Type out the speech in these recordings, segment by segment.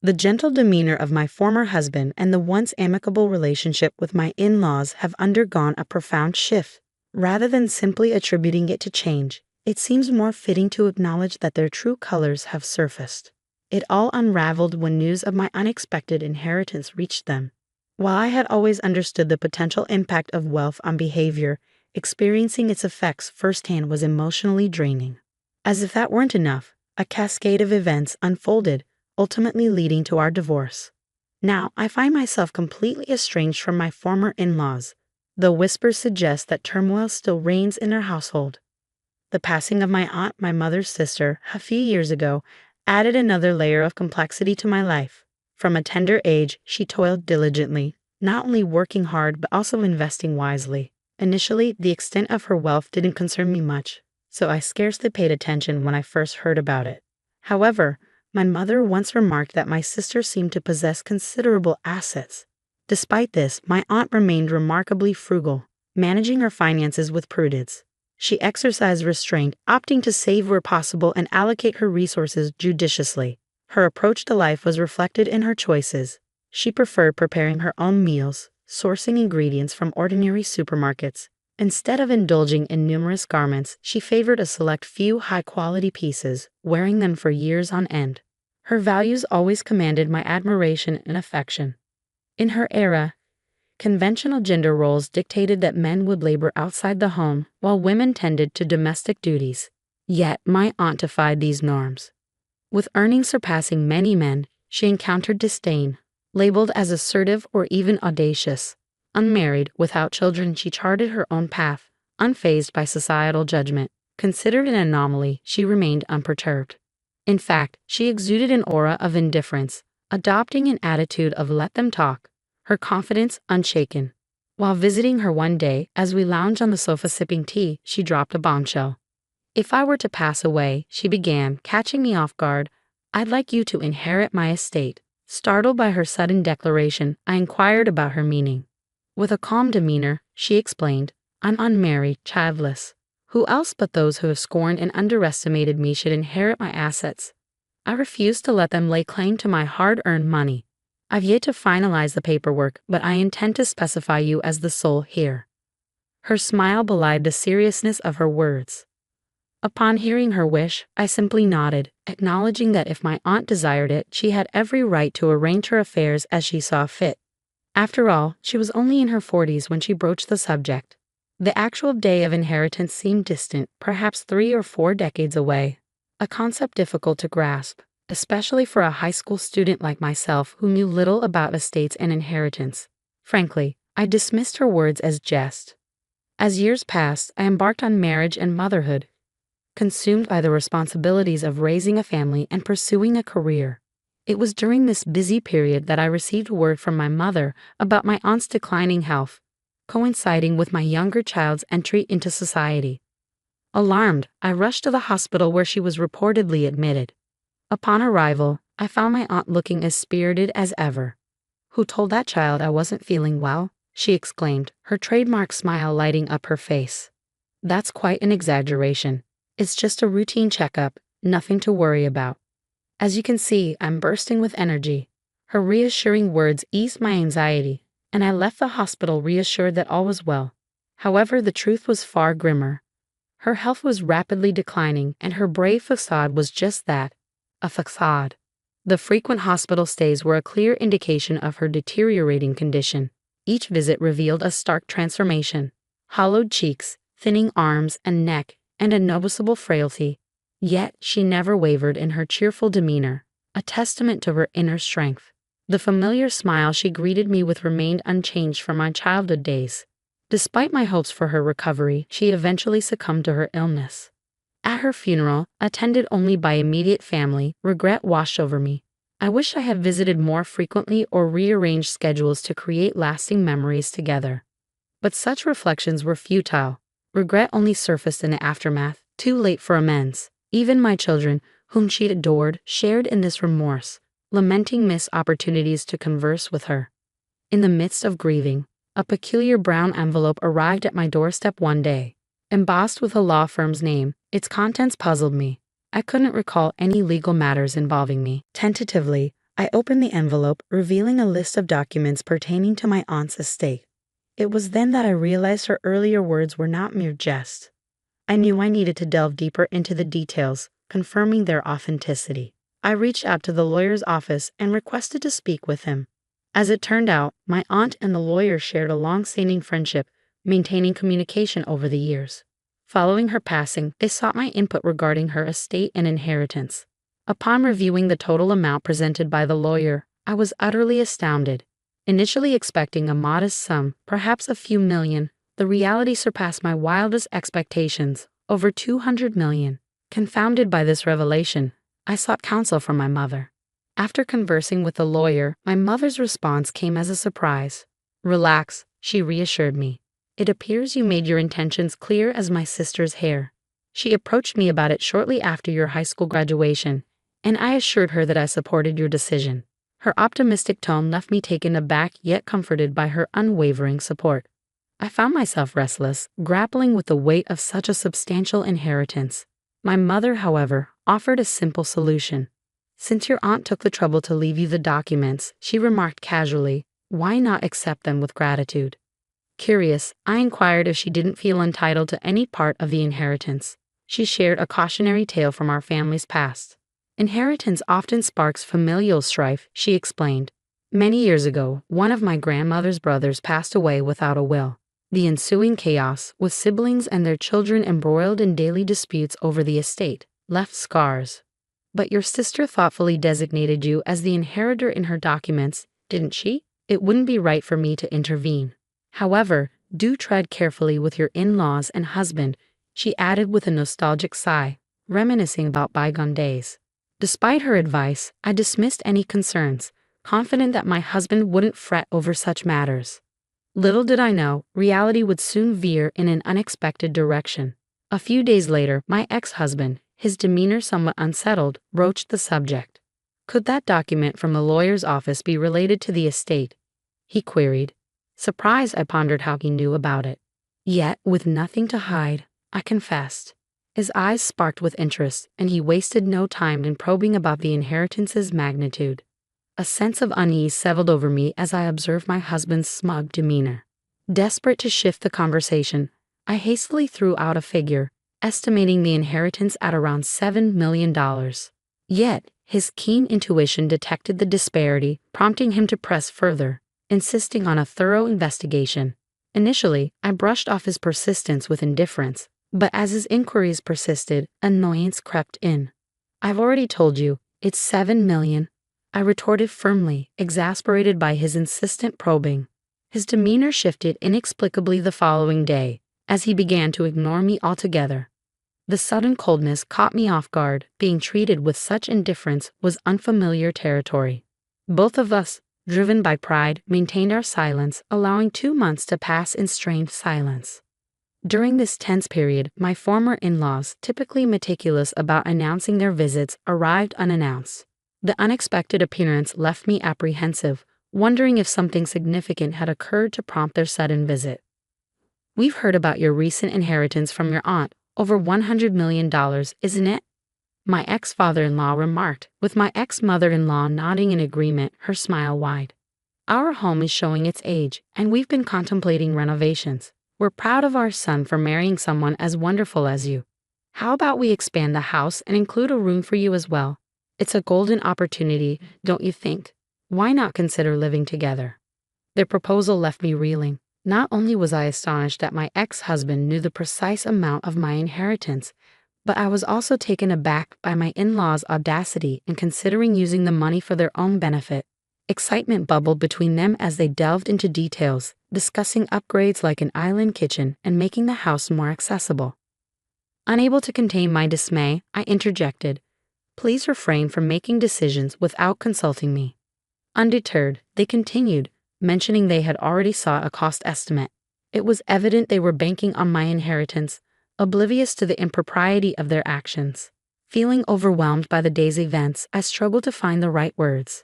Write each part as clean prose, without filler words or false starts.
The gentle demeanor of my former husband and the once amicable relationship with my in-laws have undergone a profound shift. Rather than simply attributing it to change, it seems more fitting to acknowledge that their true colors have surfaced. It all unraveled when news of my unexpected inheritance reached them. While I had always understood the potential impact of wealth on behavior, experiencing its effects firsthand was emotionally draining. As if that weren't enough, a cascade of events unfolded, ultimately leading to our divorce. Now, I find myself completely estranged from my former in-laws, though whispers suggest that turmoil still reigns in our household. The passing of my aunt, my mother's sister, a few years ago, added another layer of complexity to my life. From a tender age, she toiled diligently, not only working hard but also investing wisely. Initially, the extent of her wealth didn't concern me much, so I scarcely paid attention when I first heard about it. However, my mother once remarked that my sister seemed to possess considerable assets. Despite this, my aunt remained remarkably frugal, managing her finances with prudence. She exercised restraint, opting to save where possible and allocate her resources judiciously. Her approach to life was reflected in her choices. She preferred preparing her own meals, sourcing ingredients from ordinary supermarkets. Instead of indulging in numerous garments, she favored a select few high-quality pieces, wearing them for years on end. Her values always commanded my admiration and affection. In her era, conventional gender roles dictated that men would labor outside the home while women tended to domestic duties. Yet my aunt defied these norms. With earnings surpassing many men, she encountered disdain, labeled as assertive or even audacious. Unmarried, without children, she charted her own path, unfazed by societal judgment. Considered an anomaly, she remained unperturbed. In fact, she exuded an aura of indifference, adopting an attitude of let them talk, her confidence unshaken. While visiting her one day, as we lounged on the sofa sipping tea, she dropped a bombshell. If I were to pass away, she began, catching me off guard, I'd like you to inherit my estate. Startled by her sudden declaration, I inquired about her meaning. With a calm demeanor, she explained, I'm unmarried, childless. Who else but those who have scorned and underestimated me should inherit my assets? I refuse to let them lay claim to my hard-earned money. I've yet to finalize the paperwork, but I intend to specify you as the sole heir. Her smile belied the seriousness of her words. Upon hearing her wish, I simply nodded, acknowledging that if my aunt desired it, she had every right to arrange her affairs as she saw fit. After all, she was only in her 40s when she broached the subject. The actual day of inheritance seemed distant, perhaps 3 or 4 decades away, a concept difficult to grasp, especially for a high school student like myself who knew little about estates and inheritance. Frankly, I dismissed her words as jest. As years passed, I embarked on marriage and motherhood, consumed by the responsibilities of raising a family and pursuing a career. It was during this busy period that I received word from my mother about my aunt's declining health, coinciding with my younger child's entry into society. Alarmed, I rushed to the hospital where she was reportedly admitted. Upon arrival, I found my aunt looking as spirited as ever. Who told that child I wasn't feeling well? She exclaimed, her trademark smile lighting up her face. That's quite an exaggeration. It's just a routine checkup, nothing to worry about. As you can see, I'm bursting with energy. Her reassuring words eased my anxiety, and I left the hospital reassured that all was well. However, the truth was far grimmer. Her health was rapidly declining, and her brave facade was just that, a facade. The frequent hospital stays were a clear indication of her deteriorating condition. Each visit revealed a stark transformation. Hollowed cheeks, thinning arms and neck, and a noticeable frailty. Yet she never wavered in her cheerful demeanor, a testament to her inner strength. The familiar smile she greeted me with remained unchanged from my childhood days. Despite my hopes for her recovery, she eventually succumbed to her illness. At her funeral, attended only by immediate family, regret washed over me. I wish I had visited more frequently or rearranged schedules to create lasting memories together. But such reflections were futile. Regret only surfaced in the aftermath, too late for amends. Even my children, whom she adored, shared in this remorse, lamenting missed opportunities to converse with her. In the midst of grieving, a peculiar brown envelope arrived at my doorstep one day, embossed with a law firm's name. Its contents puzzled me. I couldn't recall any legal matters involving me. Tentatively, I opened the envelope, revealing a list of documents pertaining to my aunt's estate. It was then that I realized her earlier words were not mere jest. I knew I needed to delve deeper into the details, confirming their authenticity. I reached out to the lawyer's office and requested to speak with him. As it turned out, my aunt and the lawyer shared a long-standing friendship, maintaining communication over the years. Following her passing, they sought my input regarding her estate and inheritance. Upon reviewing the total amount presented by the lawyer, I was utterly astounded. Initially expecting a modest sum, perhaps a few million, the reality surpassed my wildest expectations, over 200 million. Confounded by this revelation, I sought counsel from my mother. After conversing with the lawyer, my mother's response came as a surprise. "Relax," she reassured me. "It appears you made your intentions clear as my sister's hair. She approached me about it shortly after your high school graduation, and I assured her that I supported your decision." Her optimistic tone left me taken aback yet comforted by her unwavering support. I found myself restless, grappling with the weight of such a substantial inheritance. My mother, however, offered a simple solution. "Since your aunt took the trouble to leave you the documents," she remarked casually, "why not accept them with gratitude?" Curious, I inquired if she didn't feel entitled to any part of the inheritance. She shared a cautionary tale from our family's past. "Inheritance often sparks familial strife," she explained. "Many years ago, one of my grandmother's brothers passed away without a will. The ensuing chaos, with siblings and their children embroiled in daily disputes over the estate, left scars. But your sister thoughtfully designated you as the inheritor in her documents, didn't she? It wouldn't be right for me to intervene. However, do tread carefully with your in-laws and husband," she added with a nostalgic sigh, reminiscing about bygone days. Despite her advice, I dismissed any concerns, confident that my husband wouldn't fret over such matters. Little did I know, reality would soon veer in an unexpected direction. A few days later, my ex-husband, his demeanor somewhat unsettled, broached the subject. "Could that document from the lawyer's office be related to the estate?" he queried. Surprised, I pondered how he knew about it. Yet, with nothing to hide, I confessed. His eyes sparked with interest, and he wasted no time in probing about the inheritance's magnitude. A sense of unease settled over me as I observed my husband's smug demeanor. Desperate to shift the conversation, I hastily threw out a figure, estimating the inheritance at around $7 million. Yet, his keen intuition detected the disparity, prompting him to press further, insisting on a thorough investigation. Initially, I brushed off his persistence with indifference, but as his inquiries persisted, annoyance crept in. "I've already told you, it's $7 million, I retorted firmly, exasperated by his insistent probing. His demeanor shifted inexplicably the following day, as he began to ignore me altogether. The sudden coldness caught me off guard. Being treated with such indifference was unfamiliar territory. Both of us, driven by pride, maintained our silence, allowing 2 months to pass in strained silence. During this tense period, my former in-laws, typically meticulous about announcing their visits, arrived unannounced. The unexpected appearance left me apprehensive, wondering if something significant had occurred to prompt their sudden visit. "We've heard about your recent inheritance from your aunt, over $100 million, isn't it?" my ex-father-in-law remarked, with my ex-mother-in-law nodding in agreement, her smile wide. "Our home is showing its age, and we've been contemplating renovations. We're proud of our son for marrying someone as wonderful as you. How about we expand the house and include a room for you as well? It's a golden opportunity, don't you think? Why not consider living together?" Their proposal left me reeling. Not only was I astonished that my ex-husband knew the precise amount of my inheritance, but I was also taken aback by my in-laws' audacity in considering using the money for their own benefit. Excitement bubbled between them as they delved into details, discussing upgrades like an island kitchen and making the house more accessible. Unable to contain my dismay, I interjected, "Please refrain from making decisions without consulting me." Undeterred, they continued, mentioning they had already sought a cost estimate. It was evident they were banking on my inheritance, oblivious to the impropriety of their actions. Feeling overwhelmed by the day's events, I struggled to find the right words.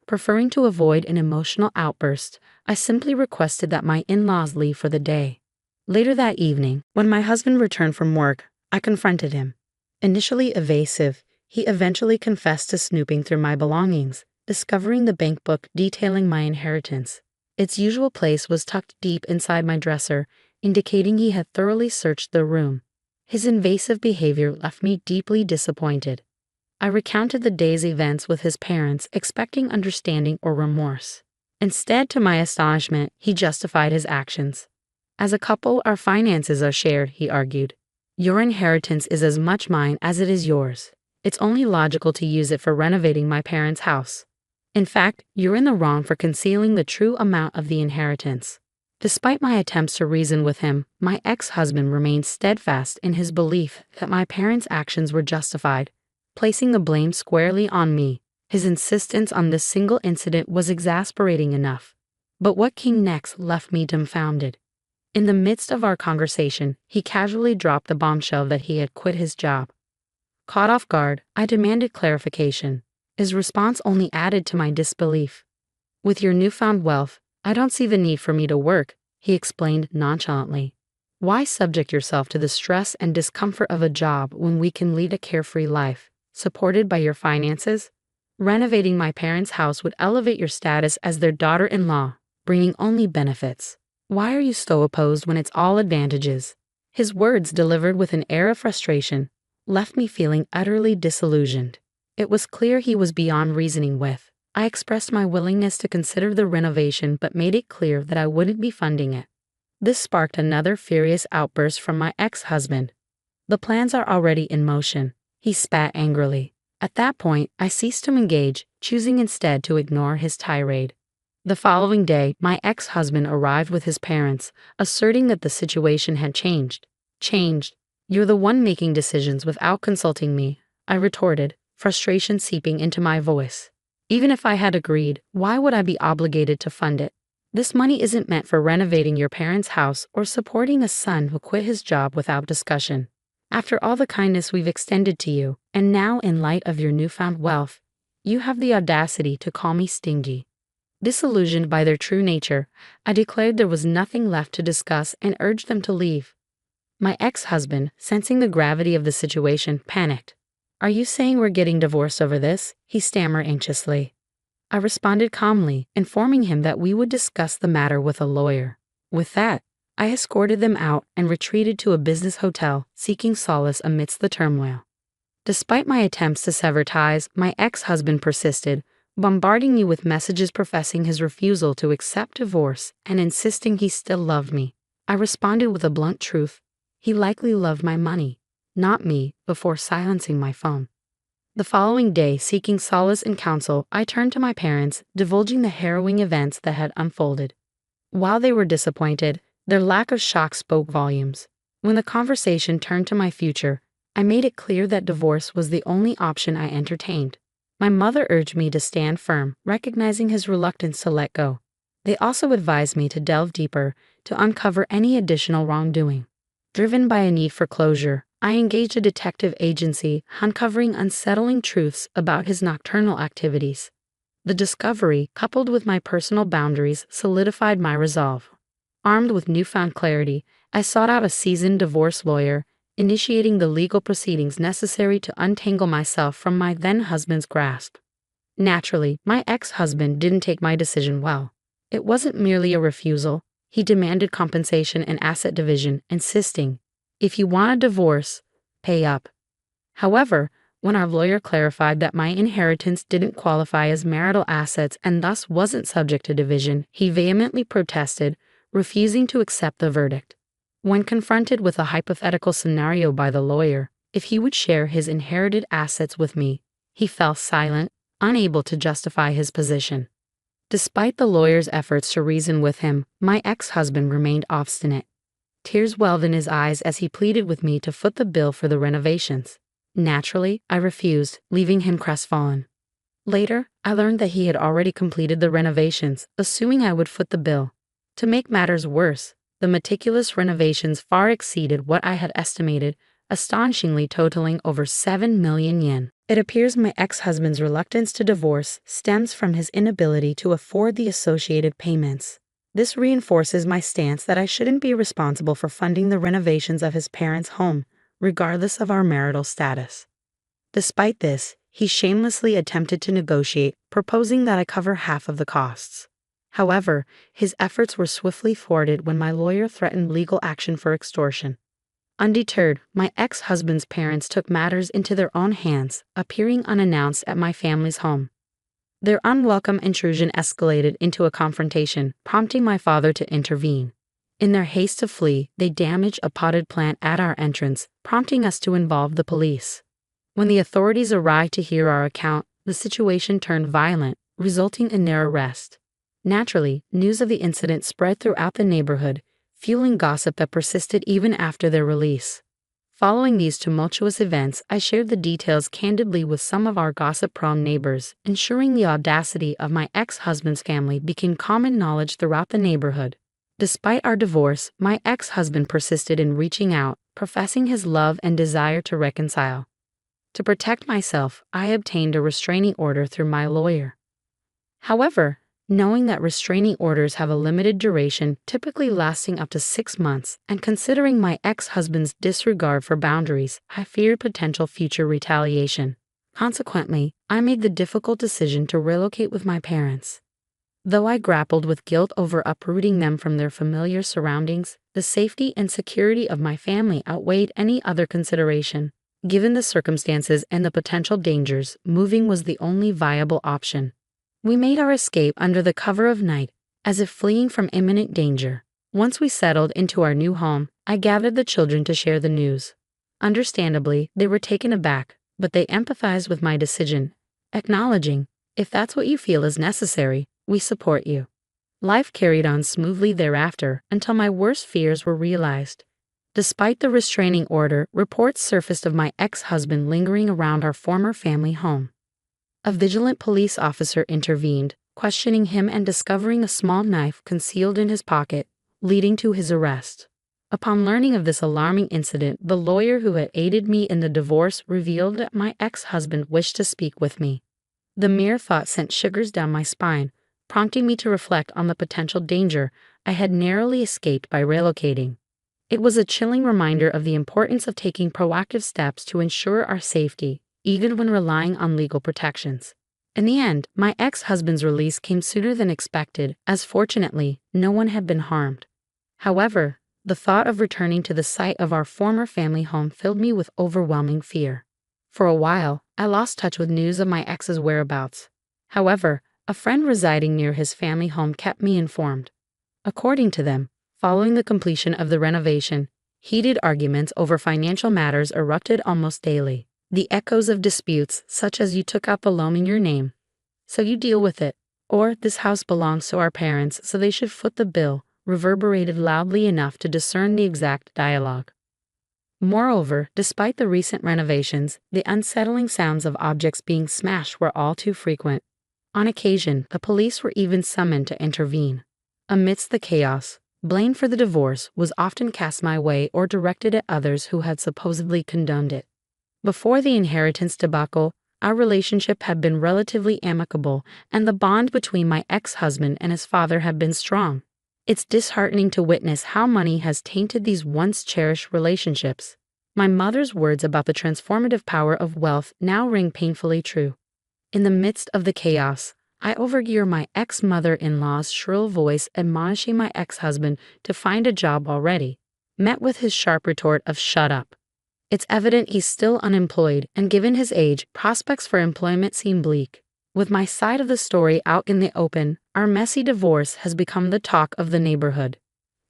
Preferring to avoid an emotional outburst, I simply requested that my in-laws leave for the day. Later that evening, when my husband returned from work, I confronted him. Initially evasive, he eventually confessed to snooping through my belongings, discovering the bank book detailing my inheritance. Its usual place was tucked deep inside my dresser, indicating he had thoroughly searched the room. His invasive behavior left me deeply disappointed. I recounted the day's events with his parents, expecting understanding or remorse. Instead, to my astonishment, he justified his actions. As a couple, our finances are shared, he argued. Your inheritance is as much mine as it is yours. It's only logical to use it for renovating my parents' house. In fact, you're in the wrong for concealing the true amount of the inheritance. Despite my attempts to reason with him, my ex-husband remained steadfast in his belief that my parents' actions were justified, placing the blame squarely on me. His insistence on this single incident was exasperating enough. But what came next left me dumbfounded. In the midst of our conversation, he casually dropped the bombshell that he had quit his job. Caught off guard, I demanded clarification. His response only added to my disbelief. With your newfound wealth, I don't see the need for me to work, he explained nonchalantly. Why subject yourself to the stress and discomfort of a job when we can lead a carefree life, supported by your finances? Renovating my parents' house would elevate your status as their daughter-in-law, bringing only benefits. Why are you so opposed when it's all advantages? His words, delivered with an air of frustration, left me feeling utterly disillusioned. It was clear he was beyond reasoning with. I expressed my willingness to consider the renovation but made it clear that I wouldn't be funding it. This sparked another furious outburst from my ex-husband. The plans are already in motion, he spat angrily. At that point, I ceased to engage, choosing instead to ignore his tirade. The following day, my ex-husband arrived with his parents, asserting that the situation had changed. Changed? You're the one making decisions without consulting me, I retorted, frustration seeping into my voice. Even if I had agreed, why would I be obligated to fund it? This money isn't meant for renovating your parents' house or supporting a son who quit his job without discussion. After all the kindness we've extended to you, and now in light of your newfound wealth, you have the audacity to call me stingy. Disillusioned by their true nature, I declared there was nothing left to discuss and urged them to leave. My ex-husband, sensing the gravity of the situation, panicked. Are you saying we're getting divorced over this? He stammered anxiously. I responded calmly, informing him that we would discuss the matter with a lawyer. With that, I escorted them out and retreated to a business hotel, seeking solace amidst the turmoil. Despite my attempts to sever ties, my ex-husband persisted, bombarding me with messages professing his refusal to accept divorce and insisting he still loved me. I responded with a blunt truth. He likely loved my money, not me, before silencing my phone. The following day, seeking solace and counsel, I turned to my parents, divulging the harrowing events that had unfolded. While they were disappointed, their lack of shock spoke volumes. When the conversation turned to my future, I made it clear that divorce was the only option I entertained. My mother urged me to stand firm, recognizing his reluctance to let go. They also advised me to delve deeper, to uncover any additional wrongdoing. Driven by a need for closure, I engaged a detective agency, uncovering unsettling truths about his nocturnal activities. The discovery, coupled with my personal boundaries, solidified my resolve. Armed with newfound clarity, I sought out a seasoned divorce lawyer, initiating the legal proceedings necessary to untangle myself from my then-husband's grasp. Naturally, my ex-husband didn't take my decision well. It wasn't merely a refusal. He demanded compensation and asset division, insisting, if you want a divorce, pay up. However, when our lawyer clarified that my inheritance didn't qualify as marital assets and thus wasn't subject to division, he vehemently protested, refusing to accept the verdict. When confronted with a hypothetical scenario by the lawyer, if he would share his inherited assets with me, he fell silent, unable to justify his position. Despite the lawyer's efforts to reason with him, my ex-husband remained obstinate. Tears welled in his eyes as he pleaded with me to foot the bill for the renovations. Naturally, I refused, leaving him crestfallen. Later, I learned that he had already completed the renovations, assuming I would foot the bill. To make matters worse, the meticulous renovations far exceeded what I had estimated, astonishingly totaling over 7 million yen. It appears my ex-husband's reluctance to divorce stems from his inability to afford the associated payments. This reinforces my stance that I shouldn't be responsible for funding the renovations of his parents' home, regardless of our marital status. Despite this, he shamelessly attempted to negotiate, proposing that I cover half of the costs. However, his efforts were swiftly thwarted when my lawyer threatened legal action for extortion. Undeterred, my ex-husband's parents took matters into their own hands, appearing unannounced at my family's home. Their unwelcome intrusion escalated into a confrontation, prompting my father to intervene. In their haste to flee, they damaged a potted plant at our entrance, prompting us to involve the police. When the authorities arrived to hear our account, the situation turned violent, resulting in their arrest. Naturally, news of the incident spread throughout the neighborhood, fueling gossip that persisted even after their release. Following these tumultuous events, I shared the details candidly with some of our gossip-prone neighbors, ensuring the audacity of my ex-husband's family became common knowledge throughout the neighborhood. Despite our divorce, my ex-husband persisted in reaching out, professing his love and desire to reconcile. To protect myself, I obtained a restraining order through my lawyer. However, knowing that restraining orders have a limited duration, typically lasting up to 6 months, and considering my ex-husband's disregard for boundaries, I feared potential future retaliation. Consequently, I made the difficult decision to relocate with my parents. Though I grappled with guilt over uprooting them from their familiar surroundings, the safety and security of my family outweighed any other consideration. Given the circumstances and the potential dangers, moving was the only viable option. We made our escape under the cover of night, as if fleeing from imminent danger. Once we settled into our new home, I gathered the children to share the news. Understandably, they were taken aback, but they empathized with my decision, acknowledging, "If that's what you feel is necessary, we support you." Life carried on smoothly thereafter until my worst fears were realized. Despite the restraining order, reports surfaced of my ex-husband lingering around our former family home. A vigilant police officer intervened, questioning him and discovering a small knife concealed in his pocket, leading to his arrest. Upon learning of this alarming incident, the lawyer who had aided me in the divorce revealed that my ex-husband wished to speak with me. The mere thought sent shivers down my spine, prompting me to reflect on the potential danger I had narrowly escaped by relocating. It was a chilling reminder of the importance of taking proactive steps to ensure our safety, even when relying on legal protections. In the end, my ex-husband's release came sooner than expected, as fortunately, no one had been harmed. However, the thought of returning to the site of our former family home filled me with overwhelming fear. For a while, I lost touch with news of my ex's whereabouts. However, a friend residing near his family home kept me informed. According to them, following the completion of the renovation, heated arguments over financial matters erupted almost daily. The echoes of disputes, such as "you took out the loan in your name, so you deal with it," or "this house belongs to our parents, so they should foot the bill," reverberated loudly enough to discern the exact dialogue. Moreover, despite the recent renovations, the unsettling sounds of objects being smashed were all too frequent. On occasion, the police were even summoned to intervene. Amidst the chaos, blame for the divorce was often cast my way or directed at others who had supposedly condoned it. Before the inheritance debacle, our relationship had been relatively amicable, and the bond between my ex-husband and his father had been strong. It's disheartening to witness how money has tainted these once cherished relationships. My mother's words about the transformative power of wealth now ring painfully true. In the midst of the chaos, I overhear my ex-mother-in-law's shrill voice admonishing my ex-husband to find a job already, met with his sharp retort of "shut up." It's evident he's still unemployed, and given his age, prospects for employment seem bleak. With my side of the story out in the open, our messy divorce has become the talk of the neighborhood.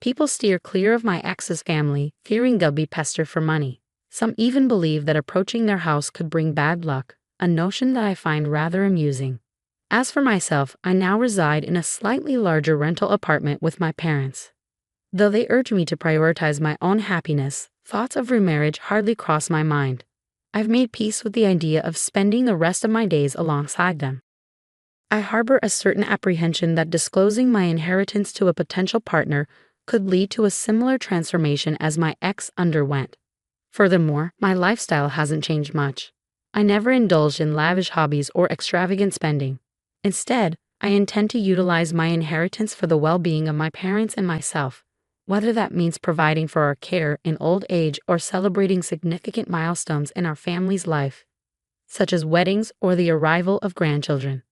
People steer clear of my ex's family, fearing they'll be pestered for money. Some even believe that approaching their house could bring bad luck, a notion that I find rather amusing. As for myself, I now reside in a slightly larger rental apartment with my parents. Though they urge me to prioritize my own happiness, thoughts of remarriage hardly cross my mind. I've made peace with the idea of spending the rest of my days alongside them. I harbor a certain apprehension that disclosing my inheritance to a potential partner could lead to a similar transformation as my ex underwent. Furthermore, my lifestyle hasn't changed much. I never indulged in lavish hobbies or extravagant spending. Instead, I intend to utilize my inheritance for the well-being of my parents and myself, whether that means providing for our care in old age or celebrating significant milestones in our family's life. such as weddings or the arrival of grandchildren.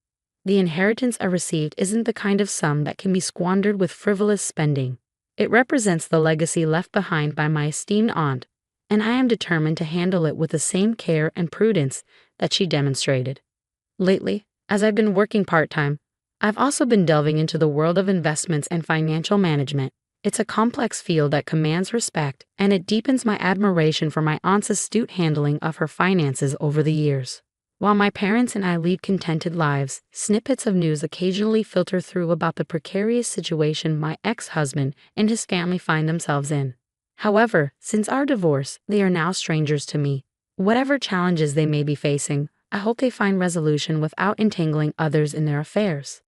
The inheritance I received isn't the kind of sum that can be squandered with frivolous spending. It represents the legacy left behind by my esteemed aunt, and I am determined to handle it with the same care and prudence that she demonstrated. Lately, as I've been working part-time, I've also been delving into the world of investments and financial management. It's a complex field that commands respect, and it deepens my admiration for my aunt's astute handling of her finances over the years. While my parents and I lead contented lives, snippets of news occasionally filter through about the precarious situation my ex-husband and his family find themselves in. However, since our divorce, they are now strangers to me. Whatever challenges they may be facing, I hope they find resolution without entangling others in their affairs.